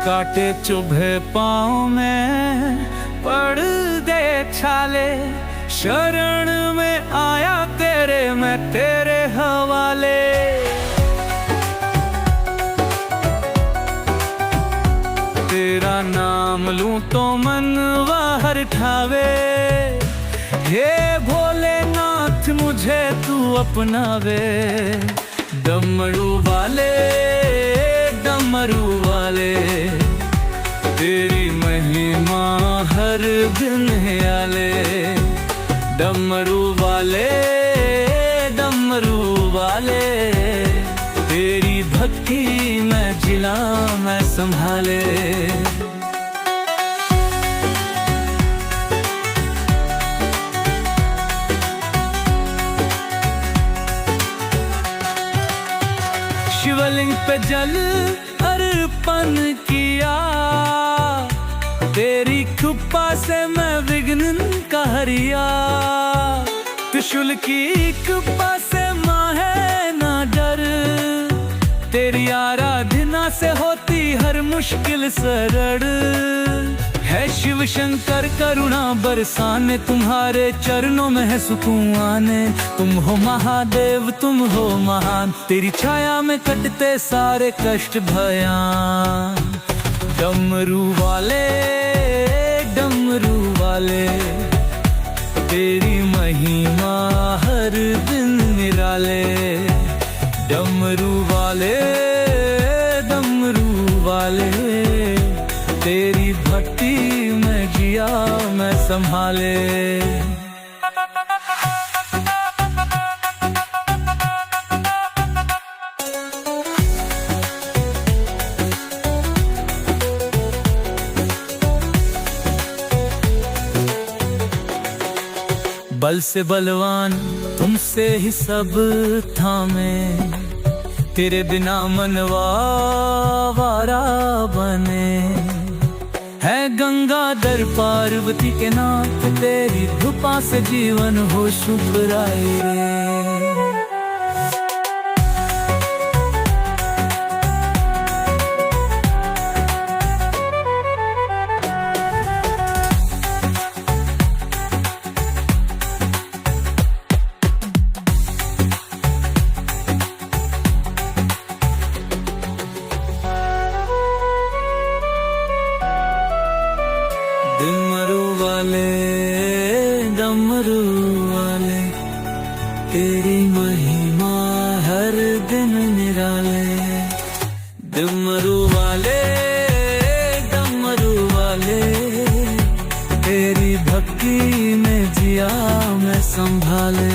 काटे चुभे पाँव में पड़ दे छाले, शरण में आया तेरे मैं तेरे हवाले। तेरा नाम लूं तो मन बाहर ठावे, हे भोलेनाथ मुझे तू अपनावे। डमरू वाले डमरू वाले, तेरी महिमा हर दिन आले। डमरू वाले डमरू वाले, तेरी भक्ति में जिला मैं संभाले। शिवलिंग पे जल अर्पण किया, तेरी कृपा से मैं विघ्न का हरिया। त्रिशूल की कृपा से माहे ना डर, तेरी आराधना से होती हर मुश्किल सरड़। है शिव शंकर करुणा बरसाने, तुम्हारे चरणों में है सुकून आने। तुम हो महादेव तुम हो महान, तेरी छाया में कटते सारे कष्ट भयान। डमरू वाले डमरू वाले, तेरी महिमा हर दिन निराले। डमरू वाले डमरू वाले, तेरी भक्ति में जिया मैं संभाले। बल से बलवान तुमसे ही सब थामे, तेरे बिना मनवा वारा बने। है गंगाधर पार्वती के नाथ, तेरी कृपा से जीवन हो शुभ राय। डमरू वाले डमरू वाले, तेरी महिमा हर दिन निराले। डमरू वाले डमरू वाले, तेरी भक्ति में जिया मैं संभाले।